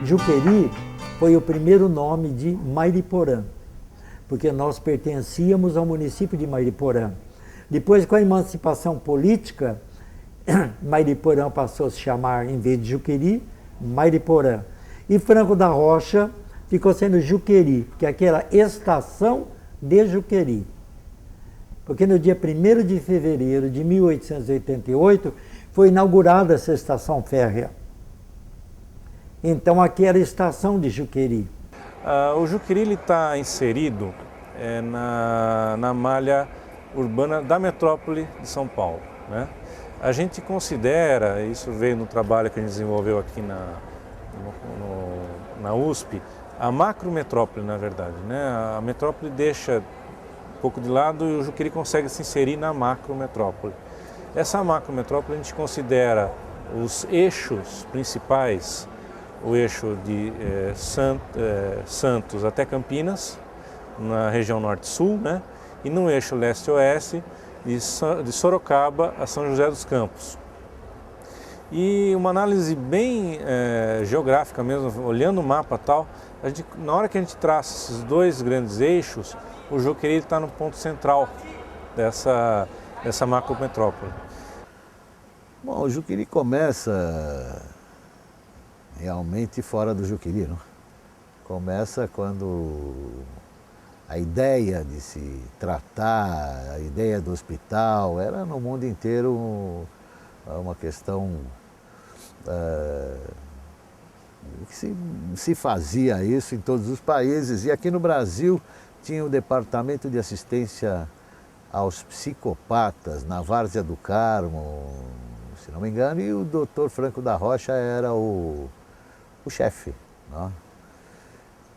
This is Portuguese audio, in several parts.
Juqueri foi o primeiro nome de Mairiporã, porque nós pertencíamos ao município de Mairiporã. Depois, com a emancipação política, Mairiporã passou a se chamar, em vez de Juqueri, Mairiporã. E Franco da Rocha ficou sendo Juqueri, que é aquela estação de Juqueri. Porque no dia 1º de fevereiro de 1888 foi inaugurada essa estação férrea. Então aqui era a estação de Juqueri. O Juqueri está inserido na malha urbana da metrópole de São Paulo, né? A gente considera, isso veio no trabalho que a gente desenvolveu aqui na USP, a macrometrópole, na verdade, né? A metrópole deixa um pouco de lado e o Juqueri consegue se inserir na macrometrópole. Essa macrometrópole a gente considera os eixos principais, o eixo de Santos até Campinas, na região norte-sul, né? E no eixo leste-oeste, de Sorocaba a São José dos Campos. E uma análise bem geográfica mesmo, olhando o mapa e tal, na hora que a gente traça esses dois grandes eixos, o Juqueri está no ponto central dessa macrometrópole. Bom, o Juqueri começa realmente fora do Juqueri, não? Começa quando a ideia de se tratar, a ideia do hospital, era no mundo inteiro uma questão que se fazia isso em todos os países. E aqui no Brasil tinha o Departamento de Assistência aos Psicopatas, na Várzea do Carmo, se não me engano, e o Dr. Franco da Rocha era o chefe, não?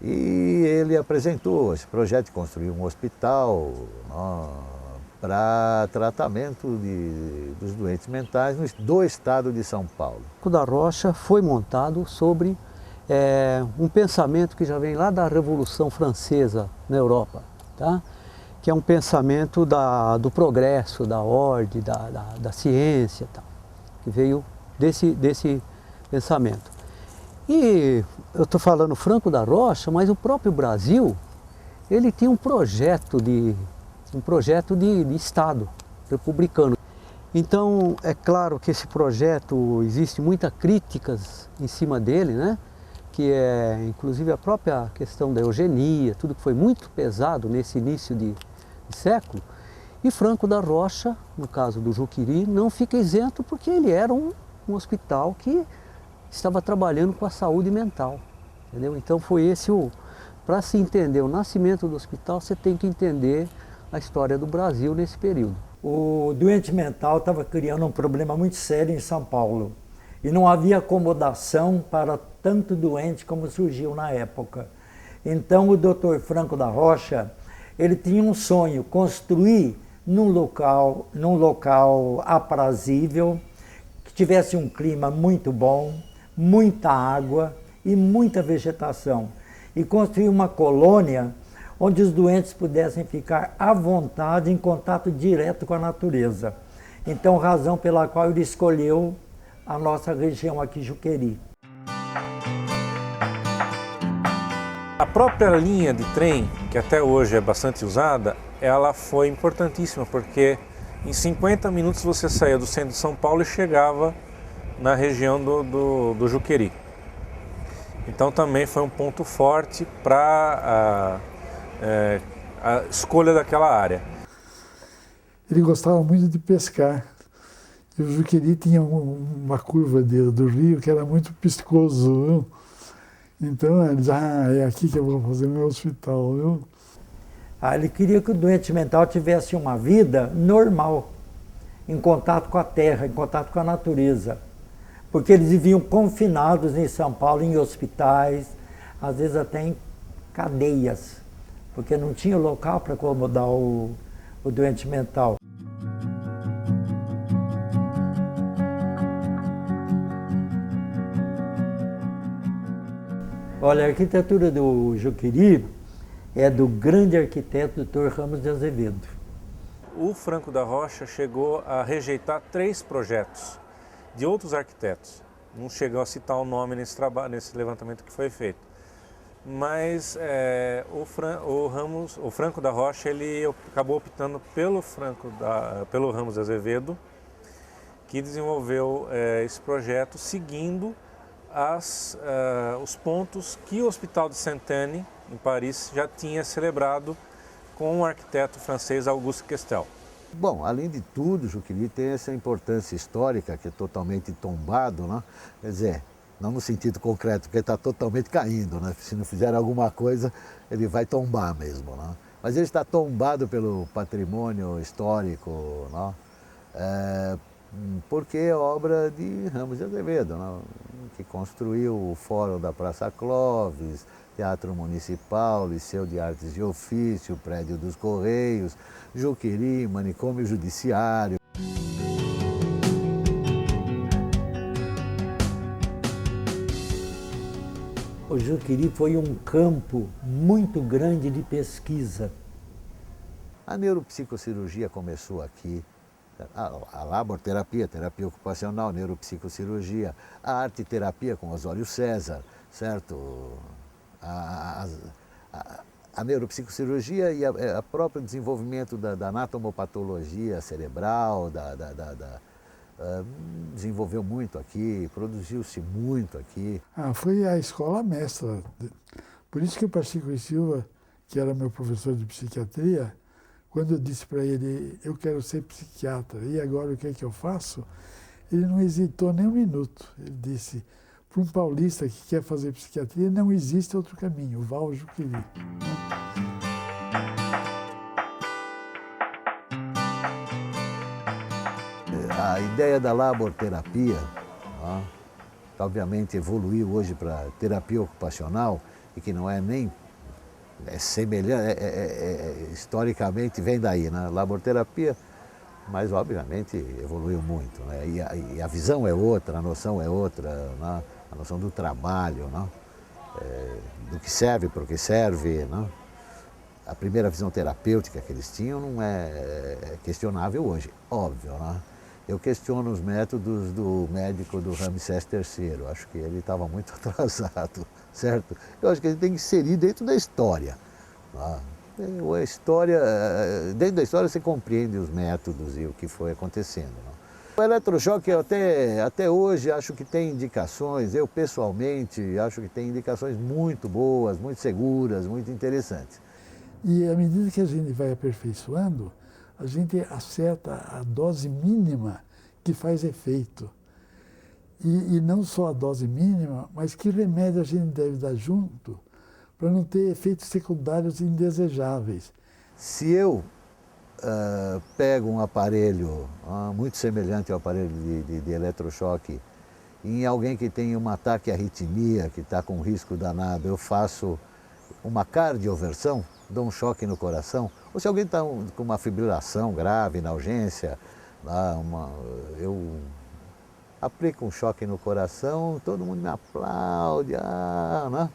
E ele apresentou esse projeto de construir um hospital para tratamento dos doentes mentais do estado de São Paulo. O da Rocha foi montado sobre um pensamento que já vem lá da Revolução Francesa na Europa, tá? Que é um pensamento do progresso, da ordem, da ciência, tá? Que veio desse pensamento. E eu estou falando Franco da Rocha, mas o próprio Brasil, ele tinha um projeto de Estado republicano. Então, é claro que esse projeto, existe muitas críticas em cima dele, né? Que é, inclusive, a própria questão da eugenia, tudo que foi muito pesado nesse início de século. E Franco da Rocha, no caso do Juqueri, não fica isento porque ele era um hospital que estava trabalhando com a saúde mental, entendeu? Então foi esse para se entender o nascimento do hospital, você tem que entender a história do Brasil nesse período. O doente mental estava criando um problema muito sério em São Paulo e não havia acomodação para tanto doente como surgiu na época. Então o Dr. Franco da Rocha, ele tinha um sonho, construir num local aprazível, que tivesse um clima muito bom, muita água e muita vegetação, e construir uma colônia onde os doentes pudessem ficar à vontade em contato direto com a natureza. Então, razão pela qual ele escolheu a nossa região aqui, Juqueri. A própria linha de trem, que até hoje é bastante usada, ela foi importantíssima, porque em 50 minutos você saía do centro de São Paulo e chegava na região do Juqueri. Então também foi um ponto forte para a escolha daquela área. Ele gostava muito de pescar. E o Juqueri tinha uma curva do rio que era muito piscoso, viu? Então ele dizia, é aqui que eu vou fazer meu hospital, viu? Ele queria que o doente mental tivesse uma vida normal, em contato com a terra, em contato com a natureza. Porque eles viviam confinados em São Paulo, em hospitais, às vezes até em cadeias, porque não tinha local para acomodar o doente mental. Olha, a arquitetura do Juqueri é do grande arquiteto Dr. Ramos de Azevedo. O Franco da Rocha chegou a rejeitar 3 projetos de outros arquitetos. não chegou a citar o nome nesse trabalho, nesse levantamento que foi feito. Mas o Franco da Rocha, ele acabou optando pelo Ramos Azevedo, que desenvolveu esse projeto seguindo os pontos que o Hospital de Sainte-Anne, em Paris, já tinha celebrado com o arquiteto francês Auguste Questel. Bom, além de tudo, Juqueri tem essa importância histórica que é totalmente tombado, né? Quer dizer, não no sentido concreto, porque está totalmente caindo, né? Se não fizer alguma coisa, ele vai tombar mesmo, né? Mas ele está tombado pelo patrimônio histórico, né? Porque é obra de Ramos de Azevedo, né? Que construiu o Fórum da Praça Clóvis, Teatro Municipal, Liceu de Artes e Ofício, Prédio dos Correios, Juqueri, Manicômio Judiciário. O Juqueri foi um campo muito grande de pesquisa. A neuropsicocirurgia começou aqui, a laborterapia, terapia ocupacional, neuropsicocirurgia, a arte-terapia com Osório César, certo? A neuropsicocirurgia e a próprio desenvolvimento da anatomopatologia cerebral, desenvolveu muito aqui, produziu-se muito aqui. Foi a escola mestra. Por isso que o Pacheco e Silva, que era meu professor de psiquiatria, quando eu disse para ele, eu quero ser psiquiatra, e agora o que é que eu faço? Ele não hesitou nem um minuto. Ele disse, para um paulista que quer fazer psiquiatria, não existe outro caminho, vá ao Juqueri. A ideia da laborterapia, que obviamente evoluiu hoje para terapia ocupacional, e que não é nem semelhante, historicamente vem daí, né? Laborterapia, mas obviamente evoluiu muito, né? E a visão é outra, a noção é outra, né? A noção do trabalho, né? Do que serve, para o que serve, né? A primeira visão terapêutica que eles tinham não é questionável hoje, óbvio, né? Eu questiono os métodos do médico do Ramsés III, acho que ele estava muito atrasado, certo? Eu acho que ele tem que inserir dentro da história. A história, dentro da história você compreende os métodos e o que foi acontecendo. O eletrochoque até hoje acho que tem indicações, eu pessoalmente acho que tem indicações muito boas, muito seguras, muito interessantes. E à medida que a gente vai aperfeiçoando, a gente acerta a dose mínima que faz efeito. E não só a dose mínima, mas que remédio a gente deve dar junto para não ter efeitos secundários indesejáveis. Se eu pego um aparelho muito semelhante ao aparelho de eletrochoque, em alguém que tem um ataque à arritmia, que está com risco danado, eu faço uma cardioversão, dou um choque no coração, ou se alguém está com uma fibrilação grave na urgência, eu aplico um choque no coração, todo mundo me aplaude, né?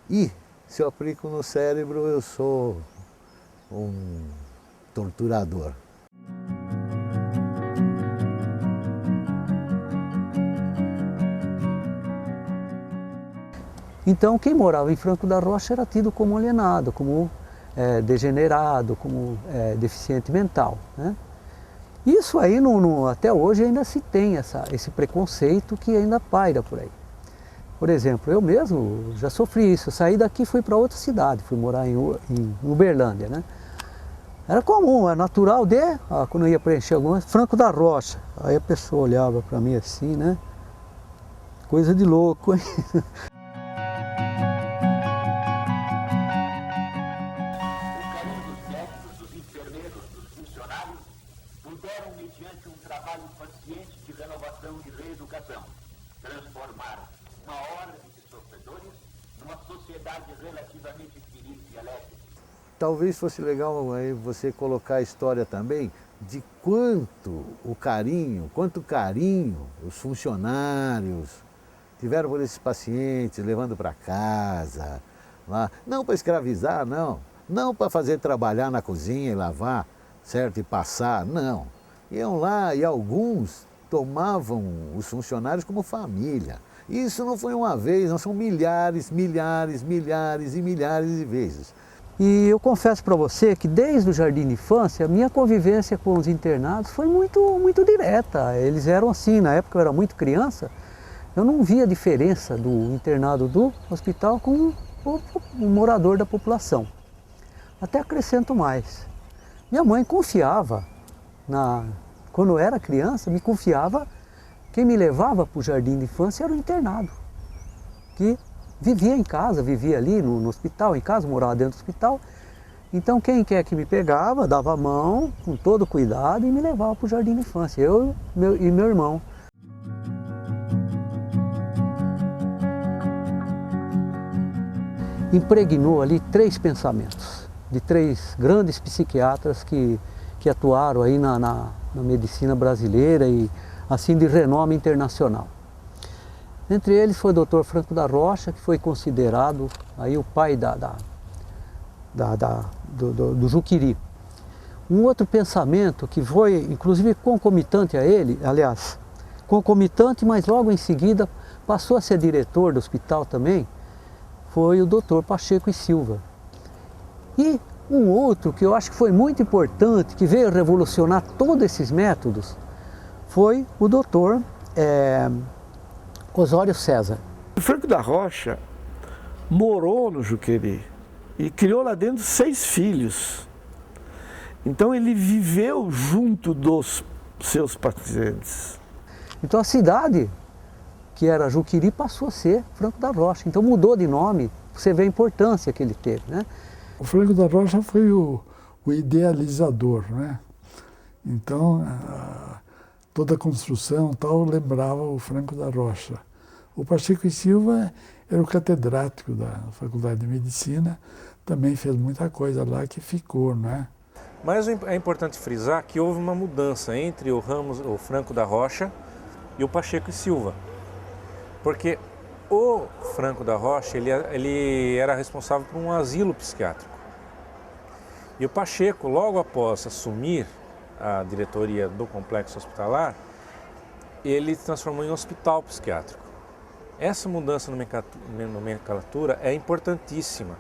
E se eu aplico no cérebro, eu sou um torturador. Então, quem morava em Franco da Rocha era tido como alienado, como degenerado, como deficiente mental, né? Isso aí, até hoje, ainda se tem esse preconceito que ainda paira por aí. Por exemplo, eu mesmo já sofri isso. Eu saí daqui e fui para outra cidade, fui morar em Uberlândia, né? Era comum, é natural quando eu ia preencher alguma coisa, Franco da Rocha. Aí a pessoa olhava para mim assim, né? Coisa de louco, hein? mediante um trabalho paciente de renovação e reeducação, transformar uma ordem de sofredores numa sociedade relativamente feliz e alegre. Talvez fosse legal aí você colocar a história também de quanto carinho os funcionários tiveram por esses pacientes, levando para casa, não para escravizar, não para fazer trabalhar na cozinha e lavar, certo? E passar, não. Iam lá e alguns tomavam os funcionários como família. E isso não foi uma vez, não, são milhares, milhares, milhares e milhares de vezes. E eu confesso para você que desde o jardim de infância, a minha convivência com os internados foi muito direta. Eles eram assim, na época eu era muito criança, eu não via diferença do internado do hospital com o morador da população. Até acrescento mais. Minha mãe confiava, quando eu era criança, me confiava, quem me levava para o jardim de infância era o internado, que vivia em casa, vivia ali no hospital, em casa, morava dentro do hospital. Então quem quer que me pegava, dava a mão com todo cuidado e me levava para o jardim de infância, eu e meu irmão. Impregnou ali 3 pensamentos de 3 grandes psiquiatras que atuaram aí na medicina brasileira e assim de renome internacional. Entre eles foi o Dr. Franco da Rocha, que foi considerado aí o pai do Juqueri. Um outro pensamento que foi inclusive concomitante a ele, aliás, concomitante, mas logo em seguida passou a ser diretor do hospital também, foi o Dr. Pacheco e Silva. E um outro que eu acho que foi muito importante, que veio revolucionar todos esses métodos, foi o Dr. Osório César. O Franco da Rocha morou no Juqueri e criou lá dentro 6 filhos. Então ele viveu junto dos seus pacientes. Então a cidade, que era Juqueri, passou a ser Franco da Rocha. Então mudou de nome, você vê a importância que ele teve, né? O Franco da Rocha foi o idealizador, né? Então, toda a construção tal lembrava o Franco da Rocha. O Pacheco e Silva era o catedrático da Faculdade de Medicina, também fez muita coisa lá que ficou, né? Mas é importante frisar que houve uma mudança entre o Franco da Rocha e o Pacheco e Silva. Porque o Franco da Rocha, ele era responsável por um asilo psiquiátrico. E o Pacheco, logo após assumir a diretoria do complexo hospitalar, ele transformou em hospital psiquiátrico. Essa mudança na nomenclatura é importantíssima.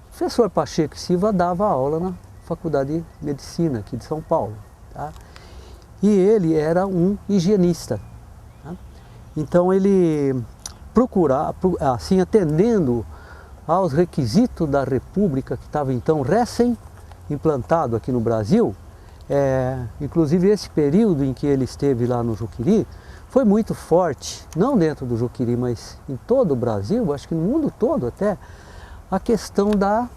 O professor Pacheco e Silva dava aula na Faculdade de Medicina aqui de São Paulo, tá? E ele era um higienista. Então ele procurava, assim, atendendo aos requisitos da República, que estava então recém-implantado aqui no Brasil, inclusive esse período em que ele esteve lá no Juqueri, foi muito forte, não dentro do Juqueri, mas em todo o Brasil, acho que no mundo todo até, a questão da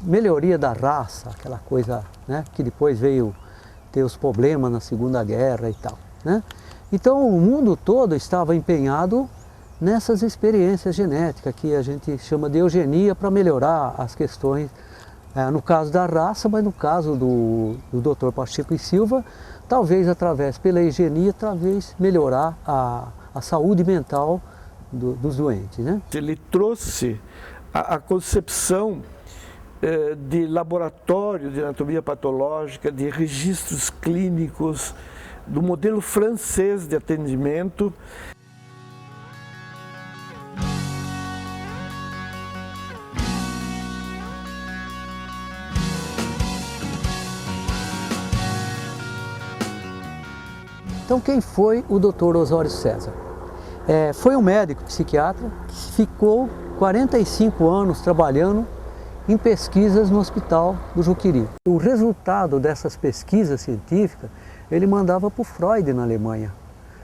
melhoria da raça, aquela coisa, né, que depois veio ter os problemas na Segunda Guerra e tal, né? Então o mundo todo estava empenhado nessas experiências genéticas que a gente chama de eugenia para melhorar as questões, no caso da raça, mas no caso do Dr. Pacheco e Silva, talvez através pela eugenia, talvez melhorar a saúde mental dos doentes, né? Ele trouxe a concepção de laboratório de anatomia patológica, de registros clínicos, do modelo francês de atendimento. Então quem foi o Dr. Osório César? Foi um médico psiquiatra que ficou 45 anos trabalhando em pesquisas no Hospital do Juqueri. O resultado dessas pesquisas científicas ele mandava para o Freud na Alemanha,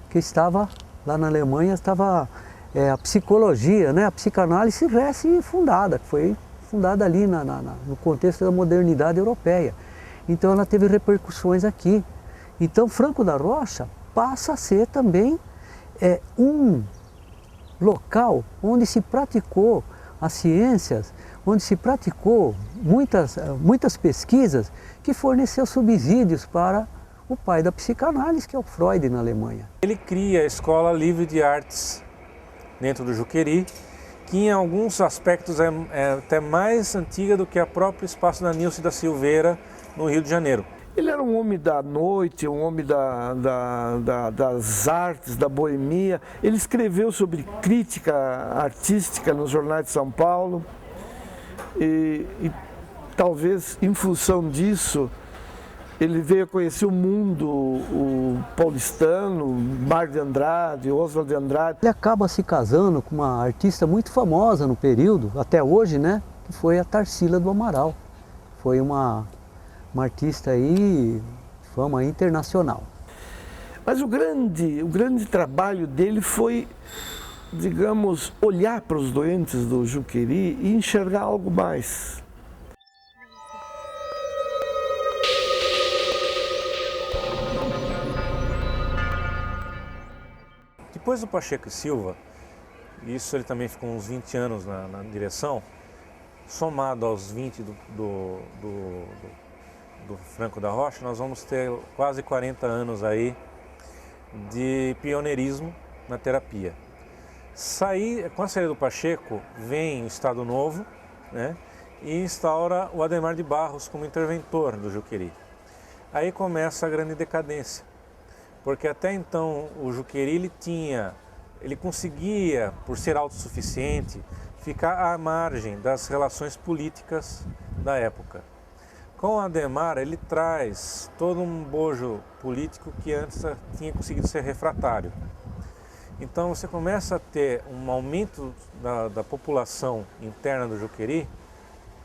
que estava lá na Alemanha, estava a psicologia, né, a psicanálise recém-fundada, que foi fundada ali no contexto da modernidade europeia. Então ela teve repercussões aqui. Então Franco da Rocha passa a ser também um local onde se praticou as ciências, onde se praticou muitas pesquisas que forneceu subsídios para o pai da psicanálise, que é o Freud na Alemanha. Ele cria a Escola Livre de Artes dentro do Juqueri, que em alguns aspectos é até mais antiga do que a própria espaço da Nilce da Silveira no Rio de Janeiro. Ele era um homem da noite, um homem das artes, da boemia. Ele escreveu sobre crítica artística nos jornais de São Paulo e talvez em função disso ele veio a conhecer o mundo, o paulistano, Mar de Andrade, Oswald de Andrade. Ele acaba se casando com uma artista muito famosa no período, até hoje, né? Que foi a Tarsila do Amaral. Foi uma artista aí, fama internacional. Mas o grande trabalho dele foi, digamos, olhar para os doentes do Juqueri e enxergar algo mais. Depois do Pacheco e Silva, isso ele também ficou uns 20 anos na direção, somado aos 20 do Franco da Rocha, nós vamos ter quase 40 anos aí de pioneirismo na terapia. Com a saída do Pacheco, vem o Estado Novo, né, e instaura o Adhemar de Barros como interventor do Juqueri. Aí começa a grande decadência. Porque até então o Juqueri ele conseguia, por ser autossuficiente, ficar à margem das relações políticas da época. Com o Adhemar ele traz todo um bojo político que antes tinha conseguido ser refratário. Então você começa a ter um aumento da população interna do Juqueri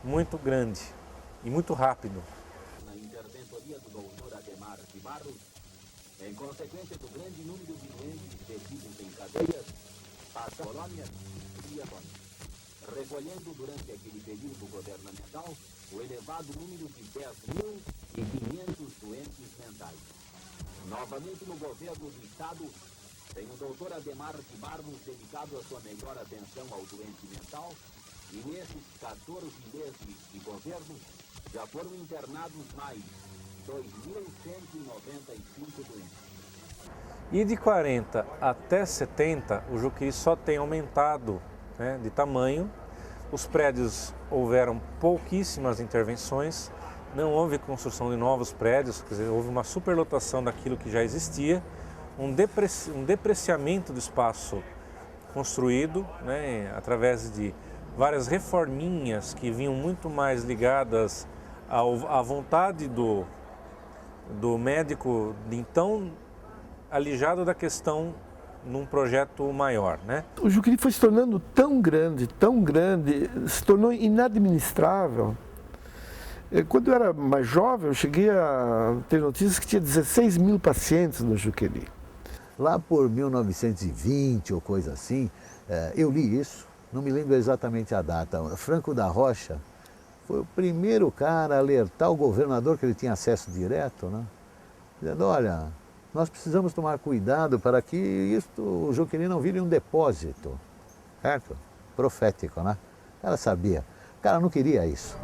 muito grande e muito rápido. Na interventoria do doutor Adhemar de Barros, em consequência do grande número de doentes detidos em cadeias, as colônias e atônicas, recolhendo durante aquele período governamental o elevado número de 10.500 doentes mentais. Novamente no governo do Estado, tem o doutor Adhemar de Barros dedicado a sua melhor atenção ao doente mental, e nesses 14 meses de governo já foram internados mais 2.195 doentes. E de 40 até 70, o Juqueri só tem aumentado, né, de tamanho. Os prédios houveram pouquíssimas intervenções, não houve construção de novos prédios, quer dizer, houve uma superlotação daquilo que já existia, um depreciamento do espaço construído, né, através de várias reforminhas que vinham muito mais ligadas à vontade do médico de então alijado da questão num projeto maior, né? O Juqueri foi se tornando tão grande, se tornou inadministrável. Quando eu era mais jovem, eu cheguei a ter notícias que tinha 16 mil pacientes no Juqueri. Lá por 1920 ou coisa assim, eu li isso, não me lembro exatamente a data. Franco da Rocha foi o primeiro cara a alertar o governador que ele tinha acesso direto, né? Dizendo, olha, nós precisamos tomar cuidado para que o Juqueri não vire um depósito, certo? Profético, né? O cara sabia, o cara não queria isso.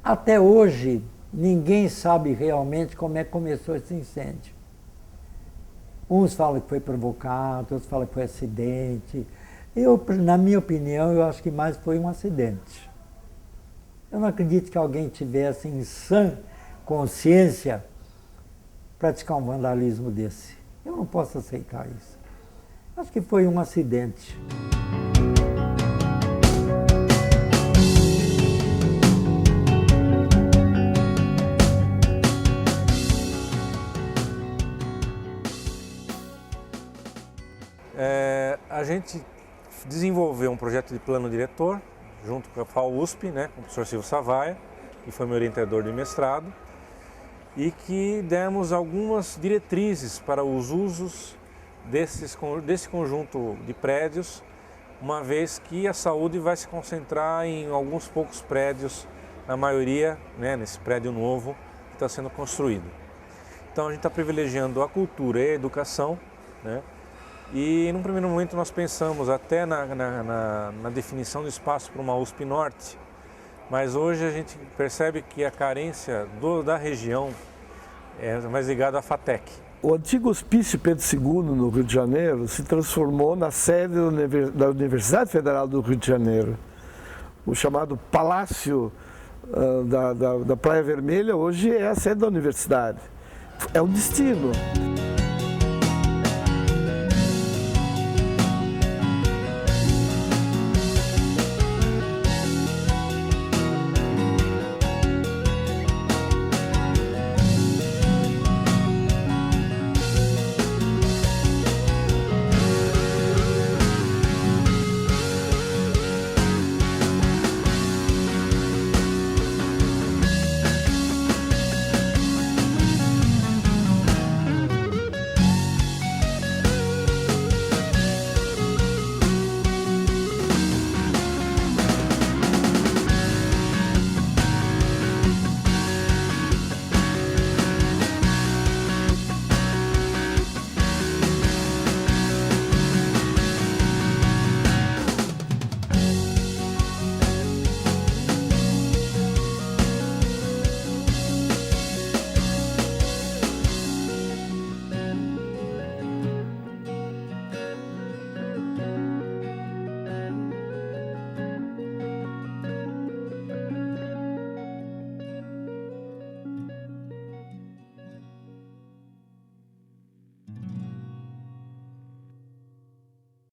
Até hoje, ninguém sabe realmente como é que começou esse incêndio. Uns falam que foi provocado, outros falam que foi acidente. Na minha opinião, eu acho que mais foi um acidente. Eu não acredito que alguém tivesse em sã consciência praticar um vandalismo desse. Eu não posso aceitar isso. Acho que foi um acidente. A gente desenvolveu um projeto de plano diretor, junto com a FAUSP, né, com o professor Silvio Savaia, que foi meu orientador de mestrado, e que demos algumas diretrizes para os usos desse conjunto de prédios uma vez que a saúde vai se concentrar em alguns poucos prédios, na maioria, né, nesse prédio novo que está sendo construído. Então a gente está privilegiando a cultura e a educação, né? E num primeiro momento nós pensamos até na definição do espaço para uma USP Norte, mas hoje a gente percebe que a carência da região é mais ligada à FATEC. O antigo Hospício Pedro II, no Rio de Janeiro, se transformou na sede da Universidade Federal do Rio de Janeiro. O chamado Palácio da Praia Vermelha hoje é a sede da universidade. É um destino.